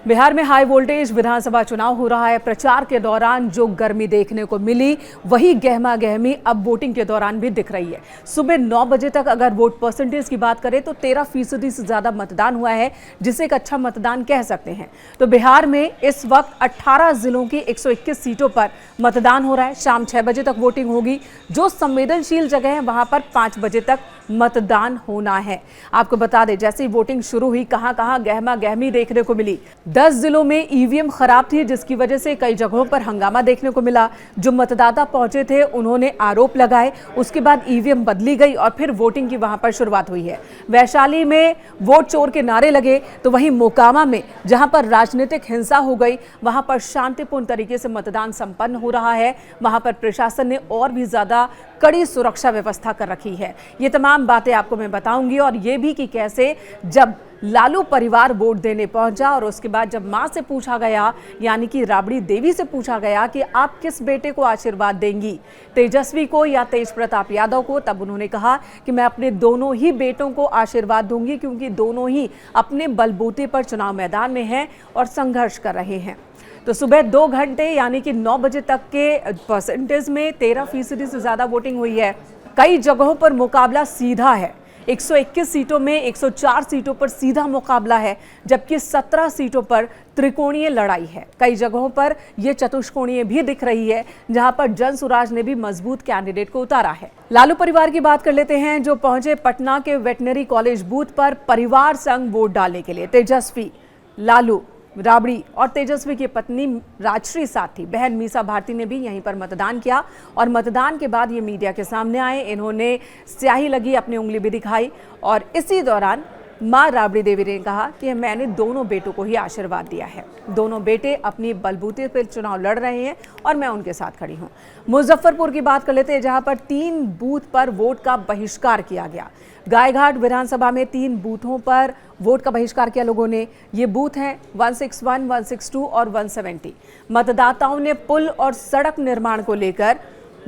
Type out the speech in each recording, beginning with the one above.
बिहार में high voltage विधानसभा चुनाव हो रहा है। प्रचार के दौरान जो गर्मी देखने को मिली वही गहमा गहमी अब वोटिंग के दौरान भी दिख रही है। सुबह 9 बजे तक अगर वोट परसेंटेज की बात करें तो 13% से ज्यादा मतदान हुआ है, जिसे एक अच्छा मतदान कह सकते हैं। तो बिहार में इस वक्त 18 जिलों की 121 सीटों पर मतदान हो रहा है। शाम 6 बजे तक वोटिंग होगी। जो संवेदनशील जगह है वहां पर 5 बजे तक मतदान होना है। आपको बता दें, जैसे ही वोटिंग शुरू हुई कहां कहां गहमा गहमी देखने को मिली। 10 जिलों में ईवीएम खराब थी, जिसकी वजह से कई जगहों पर हंगामा देखने को मिला। जो मतदाता पहुंचे थे उन्होंने आरोप लगाए, उसके बाद ईवीएम बदली गई और फिर वोटिंग की वहां पर शुरुआत हुई है। वैशाली में वोट चोर के नारे लगे, तो वहीं मोकामा में जहां पर राजनीतिक हिंसा हो गई वहां पर शांतिपूर्ण तरीके से मतदान संपन्न हो रहा है। वहां पर प्रशासन ने और भी ज्यादा कड़ी सुरक्षा व्यवस्था कर रखी है। ये तमाम बातें आपको मैं बताऊंगी, और ये भी कि कैसे जब लालू परिवार वोट देने पहुंचा और उसके बाद जब मां से पूछा गया, यानी कि राबड़ी देवी से पूछा गया कि आप किस बेटे को आशीर्वाद देंगी, तेजस्वी को या तेज प्रताप यादव को, तब उन्होंने कहा कि मैं अपने दोनों ही बेटों को आशीर्वाद दूंगी, क्योंकि दोनों ही अपने बलबूते पर चुनाव मैदान में हैं और संघर्ष कर रहे हैं। तो सुबह 2 घंटे यानी कि 9 बजे तक के परसेंटेज में 13% से ज्यादा वोटिंग हुई है। कई जगहों पर मुकाबला सीधा है। 121 सीटों में 104 सीटों पर सीधा मुकाबला है, जबकि 17 सीटों पर त्रिकोणीय लड़ाई है। कई जगहों पर यह चतुष्कोणीय भी दिख रही है, जहां पर जनसुराज ने भी मजबूत कैंडिडेट को उतारा है। लालू परिवार की बात कर लेते हैं, जो पहुंचे पटना के वेटनरी कॉलेज बूथ पर परिवार संग वोट डालने के लिए। तेजस्वी, लालू, राबड़ी और तेजस्वी की पत्नी राजश्री साथ थी। बहन मीसा भारती ने भी यहीं पर मतदान किया और मतदान के बाद ये मीडिया के सामने आए। इन्होंने स्याही लगी अपनी उंगली भी दिखाई और इसी दौरान मां राबड़ी देवी ने कहा कि मैंने दोनों बेटों को ही आशीर्वाद दिया है। दोनों बेटे अपनी बलबूते पर चुनाव लड़ रहे हैं और मैं उनके साथ खड़ी हूं। मुजफ्फरपुर की बात कर लेते हैं, जहां पर 3 बूथ पर वोट का बहिष्कार किया गया। गायघाट विधानसभा में 3 बूथों पर वोट का बहिष्कार किया लोगों ने। ये बूथ हैं 161, 162 और 170। मतदाताओं ने पुल और सड़क निर्माण को लेकर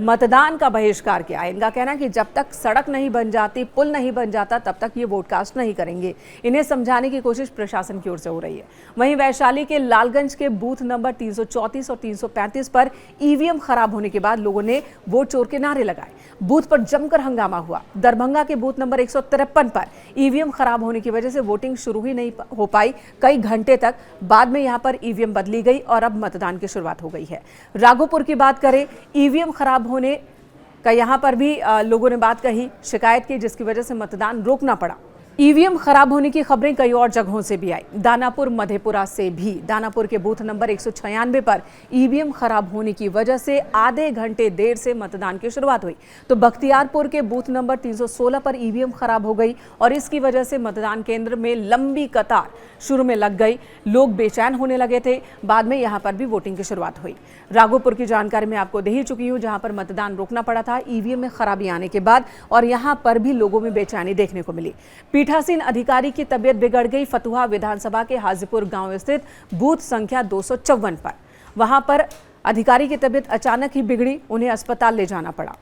मतदान का बहिष्कार किया। इनका कहना है कि जब तक सड़क नहीं बन जाती, पुल नहीं बन जाता, तब तक ये वोट कास्ट नहीं करेंगे। इन्हें समझाने की कोशिश प्रशासन की ओर से हो रही है। वहीं वैशाली के लालगंज के बूथ नंबर 334 और 335 पर ईवीएम खराब होने के बाद लोगों ने वोट चोर के नारे लगाए। बूथ पर जमकर हंगामा हुआ। दरभंगा के बूथ नंबर 153 पर ईवीएम खराब होने की वजह से वोटिंग शुरू ही नहीं हो पाई कई घंटे तक। बाद में यहां पर ईवीएम बदली गई और अब मतदान की शुरुआत हो गई है। राघोपुर की बात करें, ईवीएम खराब होने का यहां पर भी लोगों ने बात कही, शिकायत की, जिसकी वजह से मतदान रोकना पड़ा। ईवीएम खराब होने की खबरें कई और जगहों से भी आई। दानापुर मधेपुरा से भी। दानापुर के बूथ नंबर 196 पर ईवीएम खराब होने की वजह से आधे घंटे देर से मतदान की शुरुआत हुई। तो बख्तियारपुर के बूथ नंबर 316 पर ईवीएम खराब हो गई और इसकी वजह से मतदान केंद्र में लंबी कतार शुरू में लग गई। लोग बेचैन होने लगे थे। बाद में यहां पर भी वोटिंग की शुरुआत हुई। राघोपुर की जानकारी मैं आपको दे ही चुकी हूं, जहां पर मतदान रोकना पड़ा था ईवीएम में खराबी आने के बाद, और यहां पर भी लोगों में बेचैनी देखने को मिली। पीठासीन अधिकारी की तबीयत बिगड़ गई फतुहा विधानसभा के हाजीपुर गांव स्थित बूथ संख्या 254 पर। वहां पर अधिकारी की तबीयत अचानक ही बिगड़ी, उन्हें अस्पताल ले जाना पड़ा।